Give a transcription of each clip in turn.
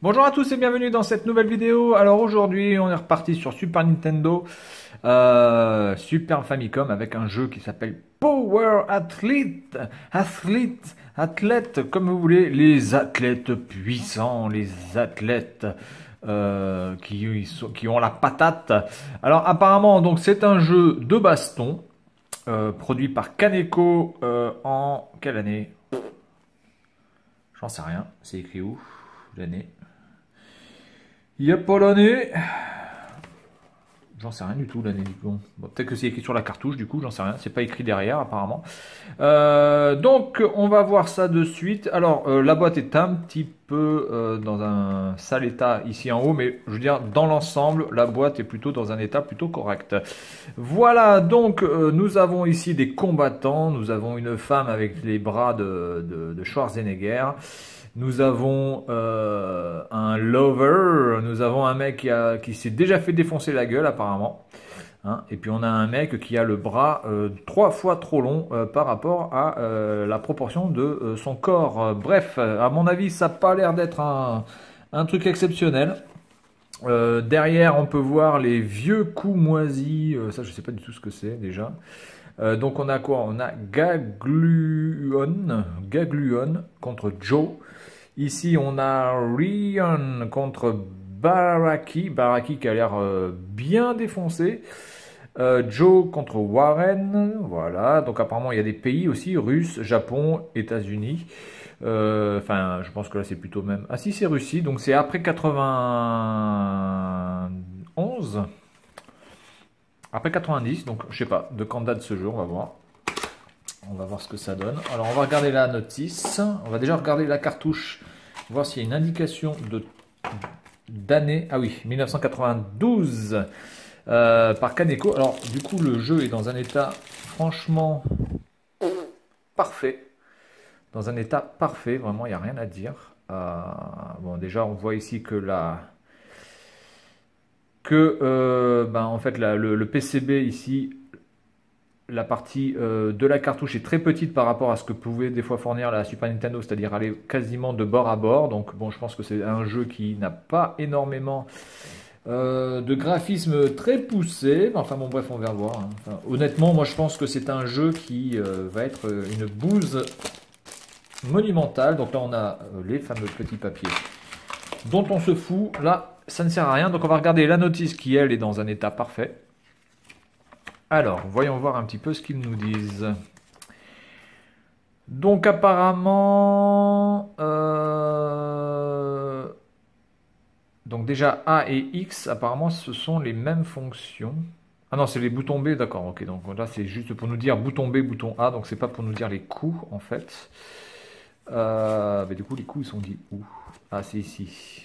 Bonjour à tous et bienvenue dans cette nouvelle vidéo. Alors aujourd'hui on est reparti sur Super Nintendo, Super Famicom avec un jeu qui s'appelle Power Athlete, Athlète comme vous voulez, les athlètes puissants, les athlètes qui ont la patate. Alors apparemment donc c'est un jeu de baston produit par Kaneko en quelle année? J'en sais rien, c'est écrit où l'année? Il n'y a pas l'année. J'en sais rien du tout l'année. Bon, peut-être que c'est écrit sur la cartouche, du coup, j'en sais rien. C'est pas écrit derrière, apparemment. Donc, on va voir ça de suite. Alors, la boîte est un petit peu dans un sale état ici en haut, mais je veux dire, dans l'ensemble, la boîte est plutôt dans un état plutôt correct. Voilà, donc, nous avons ici des combattants. Nous avons une femme avec les bras de Schwarzenegger. Nous avons un lover, nous avons un mec qui s'est déjà fait défoncer la gueule apparemment. Hein, et puis on a un mec qui a le bras 3 fois trop long par rapport à la proportion de son corps. Bref, à mon avis, ça n'a pas l'air d'être un truc exceptionnel. Derrière, on peut voir les vieux coups moisis. Ça, je ne sais pas du tout ce que c'est déjà. Donc on a quoi? On a Gagluon contre Joe. Ici on a Ryan contre Baraki. Baraki qui a l'air bien défoncé. Joe contre Warren. Voilà. Donc apparemment il y a des pays aussi. Russe, Japon, États-Unis. Enfin je pense que là c'est plutôt même... Ah si c'est Russie. Donc c'est après 91. Après 90, donc je sais pas de quand date ce jeu, on va voir. On va voir ce que ça donne. Alors on va regarder la notice. On va déjà regarder la cartouche, voir s'il y a une indication d'année. Ah oui, 1992 par Kaneko. Alors du coup le jeu est dans un état franchement parfait. Dans un état parfait, vraiment il n'y a rien à dire. Bon déjà on voit ici que en fait le PCB ici, la partie de la cartouche est très petite par rapport à ce que pouvait des fois fournir la Super Nintendo, c'est-à-dire aller quasiment de bord à bord. Donc bon, je pense que c'est un jeu qui n'a pas énormément de graphisme très poussé. Enfin bon, bref, on va voir. Hein. Enfin, honnêtement, moi je pense que c'est un jeu qui va être une bouse monumentale. Donc là, on a les fameux petits papiers dont on se fout. Là, ça ne sert à rien. Donc on va regarder la notice qui, elle, est dans un état parfait. Alors, voyons voir un petit peu ce qu'ils nous disent. Donc apparemment... donc déjà A et X, apparemment, ce sont les mêmes fonctions. Ah non, c'est les boutons B, d'accord. Ok, donc là, c'est juste pour nous dire bouton B, bouton A. Donc c'est pas pour nous dire les coups, en fait. Mais du coup, les coups, ils sont dit où? Ah, c'est ici.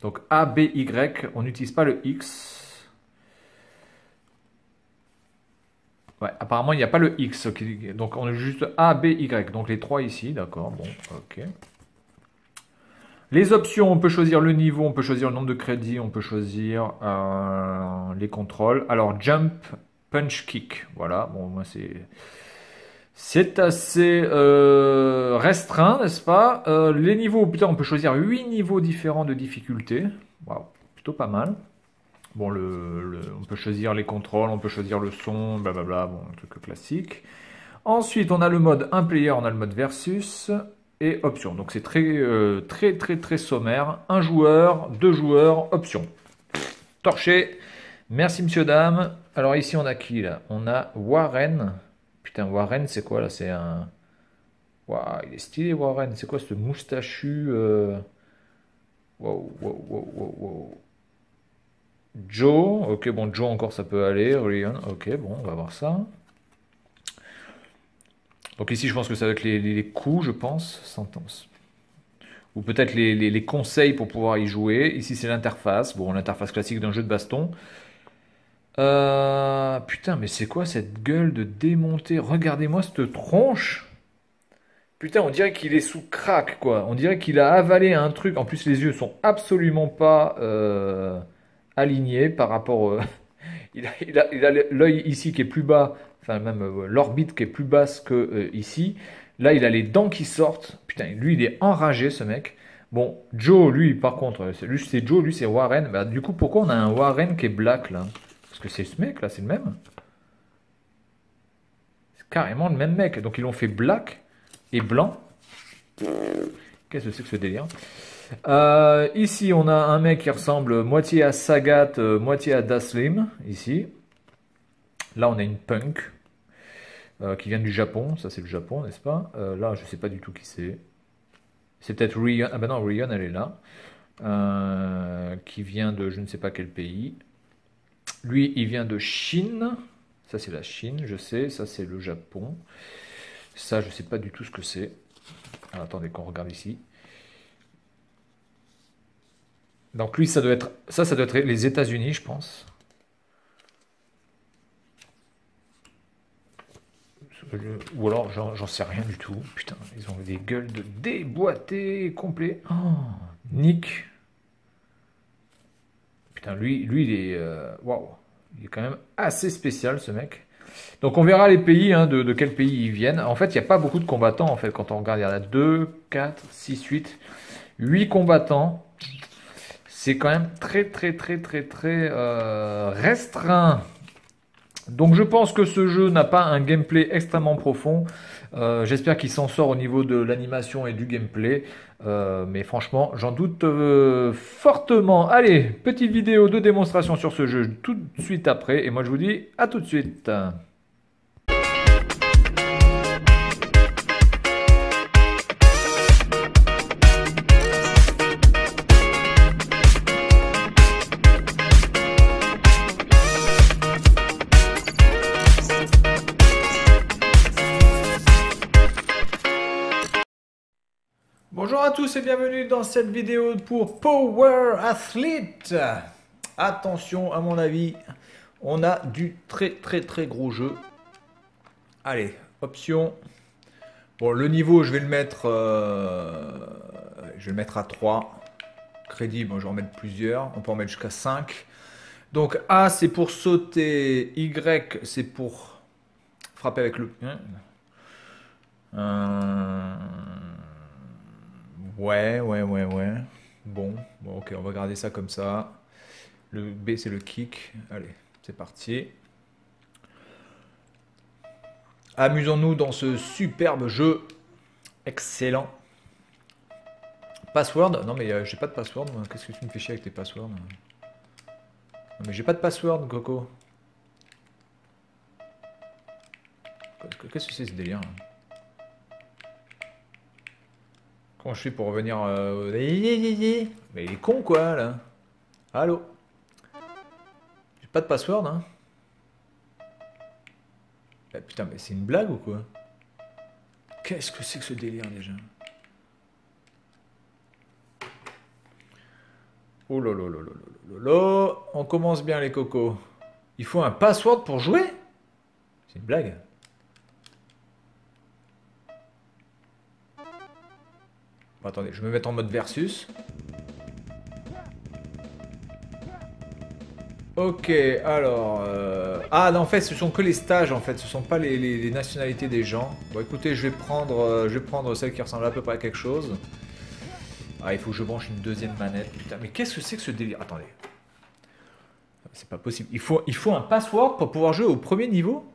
Donc A, B, Y, on n'utilise pas le X. Ouais, apparemment il n'y a pas le X. Donc on a juste A, B, Y. Donc les trois ici, d'accord. Bon, ok. Les options, on peut choisir le niveau, on peut choisir le nombre de crédits, on peut choisir les contrôles. Alors jump, punch, kick. Voilà, bon, moi c'est assez restreint, n'est-ce pas? Les niveaux, putain, on peut choisir 8 niveaux différents de difficulté. Waouh, plutôt pas mal. Bon, on peut choisir les contrôles, on peut choisir le son, blablabla, bon, un truc classique. Ensuite, on a le mode 1 player, on a le mode versus et option. Donc c'est très sommaire. Un joueur, deux joueurs, option. Torché. Merci, monsieur, dame. Alors ici, on a qui, là? On a Warren. Putain, Warren, c'est quoi, là? C'est un... Waouh, il est stylé, Warren. C'est quoi, ce moustachu wow. Joe, ok, bon, Joe encore ça peut aller. Ryan, ok, bon, on va voir ça. Donc ici, je pense que ça va être les coups, je pense, sentence. Ou peut-être les conseils pour pouvoir y jouer. Ici, c'est l'interface. Bon, l'interface classique d'un jeu de baston. Putain, mais c'est quoi cette gueule de démonter? Regardez-moi cette tronche. Putain, on dirait qu'il est sous crack, quoi. On dirait qu'il a avalé un truc. En plus, les yeux sont absolument pas alignés par rapport... il a l'œil ici qui est plus bas, enfin même l'orbite qui est plus basse que ici. Là, il a les dents qui sortent. Putain, lui, il est enragé, ce mec. Bon, Joe, lui, par contre, lui c'est Joe, lui c'est Warren. Bah, du coup, pourquoi on a un Warren qui est black là? Parce que c'est ce mec là, c'est le même. C'est carrément le même mec. Donc ils l'ont fait black et blanc. Qu'est-ce que c'est que ce délire? Ici, on a un mec qui ressemble moitié à Sagat, moitié à Daslim. Ici. Là, on a une punk qui vient du Japon. Ça, c'est le Japon, n'est-ce pas? Là, je sais pas du tout qui c'est. C'est peut-être Rion. Ah ben non, Rion, elle est là. Qui vient de je ne sais pas quel pays. Lui, il vient de Chine. Ça, c'est la Chine, je sais. Ça, c'est le Japon. Ça, je sais pas du tout ce que c'est. Alors, attendez qu'on regarde ici. Donc lui, ça doit être les États-Unis, je pense. Ou alors, j'en sais rien du tout. Putain, ils ont des gueules de déboîtés complets. Oh, Nick. Putain, lui, il est... Waouh. Il est quand même assez spécial, ce mec. Donc on verra les pays, hein, de quel pays ils viennent. En fait, il n'y a pas beaucoup de combattants, en fait, quand on regarde. Il y en a 2, 4, 6, 8 combattants. C'est quand même très restreint. Donc je pense que ce jeu n'a pas un gameplay extrêmement profond. J'espère qu'il s'en sort au niveau de l'animation et du gameplay. Mais franchement, j'en doute fortement. Allez, petite vidéo de démonstration sur ce jeu tout de suite après. Et moi je vous dis à tout de suite. Bonjour à tous et bienvenue dans cette vidéo pour Power Athlete. Attention, à mon avis, on a du très gros jeu. Allez, option. Bon, le niveau, je vais le mettre à 3. Crédit, bon, je vais en mettre plusieurs. On peut en mettre jusqu'à 5. Donc A, c'est pour sauter. Y, c'est pour frapper avec le... Ouais. Bon, ok, on va garder ça comme ça. Le B, c'est le kick. Allez, c'est parti. Amusons-nous dans ce superbe jeu. Excellent. Password? Non, mais j'ai pas de password. Qu'est-ce que tu me fais chier avec tes passwords? Non, mais j'ai pas de password, Coco. Qu'est-ce que c'est ce délire? Comment je fais pour revenir Mais il est con quoi là. Allô? J'ai pas de password hein. Ah, putain mais c'est une blague ou quoi? Qu'est-ce que c'est que ce délire déjà? Oh là là là là là là. On commence bien les cocos. Il faut un password pour jouer? C'est une blague. Bon, attendez, je vais me mettre en mode versus. Ok, alors... Ah non, en fait, ce sont que les stages, en fait. Ce sont pas les nationalités des gens. Bon, écoutez, je vais prendre celle qui ressemble à peu près à quelque chose. Ah, il faut que je branche une deuxième manette. Putain, mais qu'est-ce que c'est que ce délire? Attendez. C'est pas possible. Il faut un password pour pouvoir jouer au premier niveau?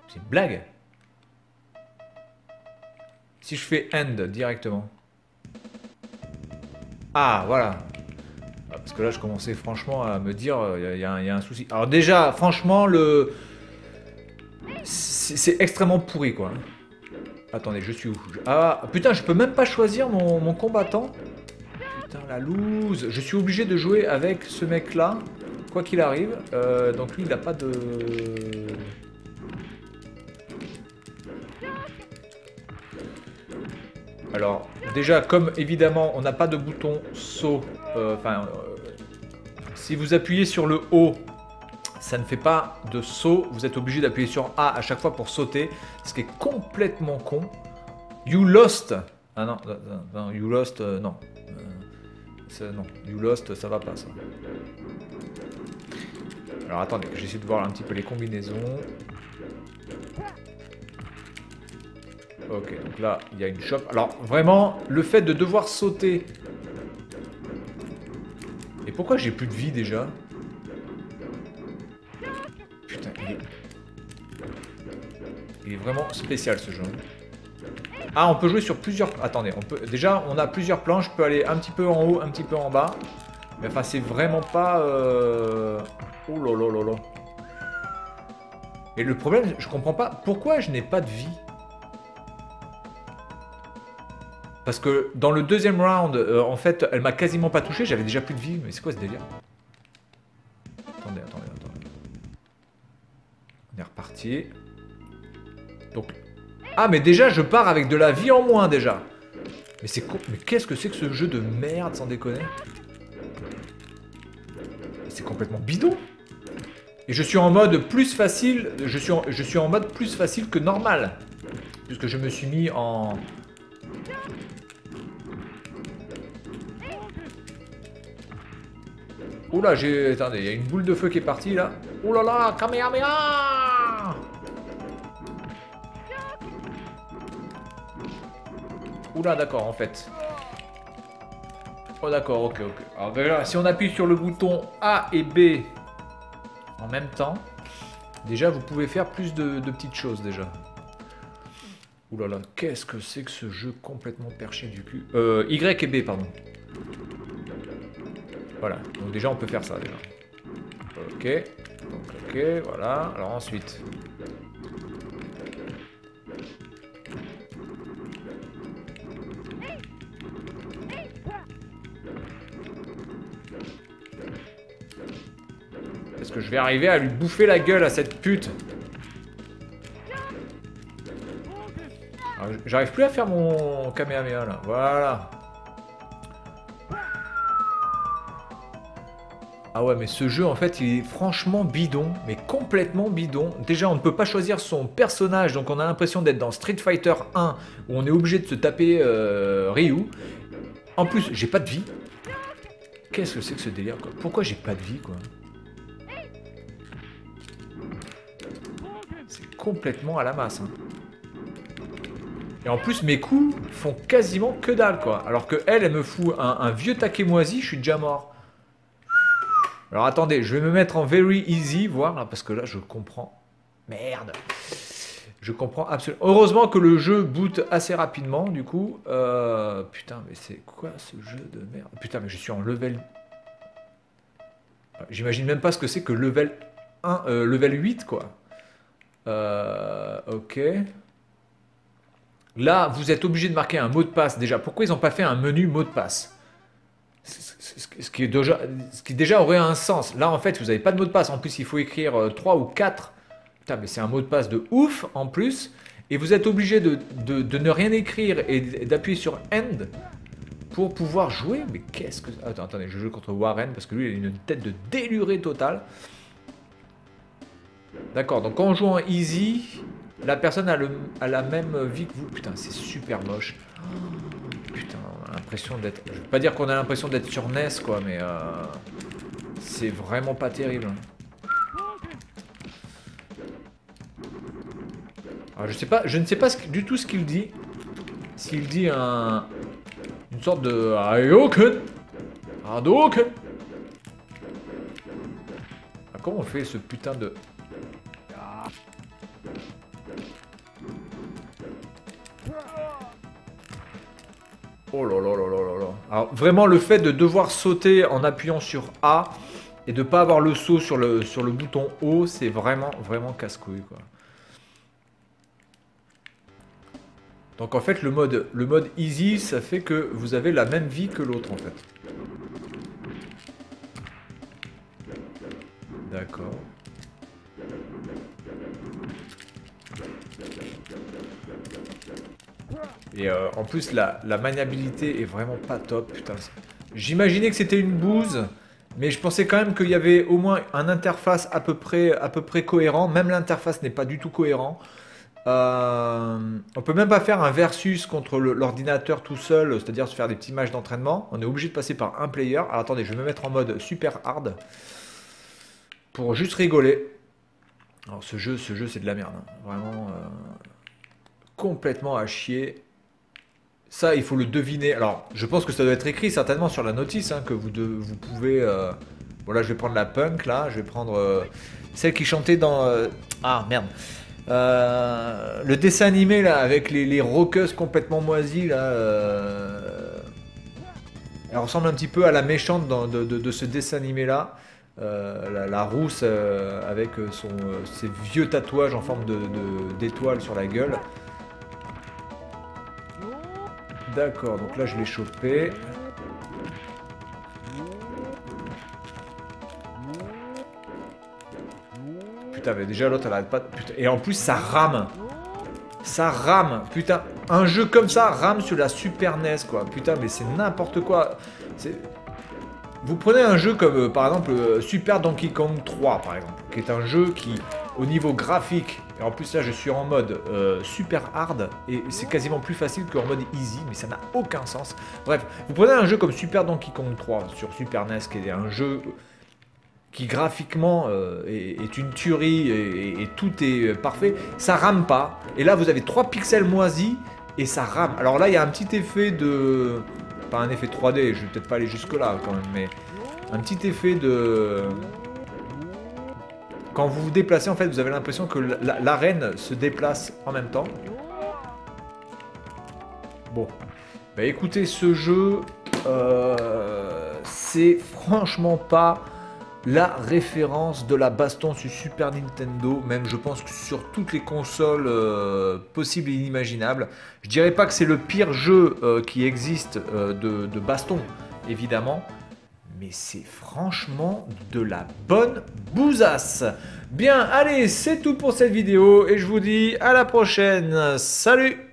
C'est une blague. Si je fais end directement. Ah, voilà. Parce que là, je commençais franchement à me dire, il y a un souci. Alors déjà, franchement, c'est extrêmement pourri, quoi. Attendez, je suis où? Ah, putain, je peux même pas choisir mon combattant. Putain, la loose. Je suis obligé de jouer avec ce mec-là, quoi qu'il arrive. Donc lui, il n'a pas de... Alors, déjà, comme évidemment, on n'a pas de bouton saut, si vous appuyez sur le haut, ça ne fait pas de saut. Vous êtes obligé d'appuyer sur A à chaque fois pour sauter, ce qui est complètement con. You lost. Ah non, non you lost, non. Non, you lost, ça va pas, ça. Alors, attendez, j'essaie de voir un petit peu les combinaisons. Ok, donc là, il y a une shop. Alors, vraiment, le fait de devoir sauter... Et pourquoi j'ai plus de vie, déjà? Putain, il est vraiment spécial, ce jeu. Ah, on peut jouer sur plusieurs... Attendez, on peut... Déjà, on a plusieurs plans. Je peux aller un petit peu en haut, un petit peu en bas. Mais enfin, c'est vraiment pas... Oh là là là là. Et le problème, je comprends pas. Pourquoi je n'ai pas de vie? Parce que dans le deuxième round, en fait, elle m'a quasiment pas touché. J'avais déjà plus de vie. Mais c'est quoi ce délire? Attendez. On est reparti. Donc... Ah, mais déjà, je pars avec de la vie en moins, déjà. Mais c'est quoi? Mais qu'est-ce que c'est que ce jeu de merde, sans déconner? C'est complètement bidon. Et je suis en mode plus facile. Je suis en mode plus facile que normal. Puisque je me suis mis en... Oula, j'ai... Attendez, il y a une boule de feu qui est partie, là. Oula là, Kamehameha! Oula, d'accord, en fait. Oh, d'accord, ok. Alors, déjà, si on appuie sur le bouton A et B en même temps, déjà, vous pouvez faire plus de petites choses, déjà. Oula là, qu'est-ce que c'est que ce jeu complètement perché du cul? Y et B, pardon. Voilà, donc déjà, on peut faire ça, déjà. Ok, donc ok, voilà. Alors ensuite... Est-ce que je vais arriver à lui bouffer la gueule à cette pute? J'arrive plus à faire mon Kamehameha là. Voilà. Ah ouais, mais ce jeu en fait il est franchement bidon, mais complètement bidon. Déjà on ne peut pas choisir son personnage, donc on a l'impression d'être dans Street Fighter 1 où on est obligé de se taper Ryu. En plus, j'ai pas de vie. Qu'est-ce que c'est que ce délire quoi? Pourquoi j'ai pas de vie quoi? C'est complètement à la masse. Hein. Et en plus, mes coups font quasiment que dalle, quoi. Alors que elle me fout un vieux taquet moisi, je suis déjà mort. Alors attendez, je vais me mettre en very easy, voir, là, parce que là, je comprends. Merde. Je comprends absolument. Heureusement que le jeu boot assez rapidement, du coup. Putain, mais c'est quoi ce jeu de merde? Putain, mais je suis en level... J'imagine même pas ce que c'est que level 1, level 8, quoi. Ok. Là, vous êtes obligé de marquer un mot de passe déjà. Pourquoi ils n'ont pas fait un menu mot de passe? Ce qui déjà aurait un sens. Là, en fait, vous n'avez pas de mot de passe. En plus, il faut écrire 3 ou 4. Putain, mais c'est un mot de passe de ouf, en plus. Et vous êtes obligé de ne rien écrire et d'appuyer sur End pour pouvoir jouer. Mais qu'est-ce que... Attendez, je joue contre Warren parce que lui, il a une tête de déluré totale. D'accord, donc quand on joue en easy... La personne a la même vie que vous. Putain, c'est super moche. Putain, on a l'impression d'être... Je veux pas dire qu'on a l'impression d'être sur NES, quoi, mais... c'est vraiment pas terrible. Alors, je ne sais pas du tout ce qu'il dit. S'il dit une sorte de... Hadouken! Hadouken! Ah, comment on fait ce putain de... Oh là là là là là. Alors vraiment le fait de devoir sauter en appuyant sur A et de pas avoir le saut sur le bouton O, c'est vraiment casse-couille quoi. Donc en fait le mode easy, ça fait que vous avez la même vie que l'autre en fait. D'accord. Et en plus, la maniabilité est vraiment pas top. Putain. J'imaginais que c'était une bouse, mais je pensais quand même qu'il y avait au moins un interface à peu près cohérent. Même l'interface n'est pas du tout cohérent. On peut même pas faire un versus contre l'ordinateur tout seul, c'est-à-dire se faire des petits matchs d'entraînement. On est obligé de passer par un player. Alors attendez, je vais me mettre en mode super hard pour juste rigoler. Alors ce jeu c'est de la merde. Hein. Vraiment... complètement à chier. Ça, il faut le deviner. Alors, je pense que ça doit être écrit certainement sur la notice, hein, que vous pouvez... Bon, là, je vais prendre la punk, là. Je vais prendre celle qui chantait dans... Ah, merde. Le dessin animé, là, avec les rockeuses complètement moisies, là. Elle ressemble un petit peu à la méchante de ce dessin animé-là. La rousse avec ses vieux tatouages en forme d'étoile sur la gueule. D'accord, donc là je l'ai chopé. Putain, mais déjà l'autre elle arrête pas. Putain. Et en plus ça rame. Ça rame. Putain, un jeu comme ça rame sur la Super NES quoi. Putain, mais c'est n'importe quoi. Vous prenez un jeu comme par exemple Super Donkey Kong 3 par exemple, qui est un jeu qui au niveau graphique, et en plus là je suis en mode super hard, et c'est quasiment plus facile qu'en mode easy, mais ça n'a aucun sens. Bref, vous prenez un jeu comme Super Donkey Kong 3 sur Super NES, qui est un jeu qui graphiquement est une tuerie, et tout est parfait, ça rame pas, et là vous avez 3 pixels moisis, et ça rame. Alors là il y a un petit effet de... Pas un effet 3D, je vais peut-être pas aller jusque là quand même, mais un petit effet de... Quand vous vous déplacez, en fait, vous avez l'impression que l'arène se déplace en même temps. Bon. Bah écoutez, ce jeu, c'est franchement pas la référence de la baston sur Super Nintendo. Même, je pense que sur toutes les consoles possibles et inimaginables. Je dirais pas que c'est le pire jeu qui existe de baston, évidemment. Mais c'est franchement de la bonne bousasse. Bien, allez, c'est tout pour cette vidéo et je vous dis à la prochaine. Salut!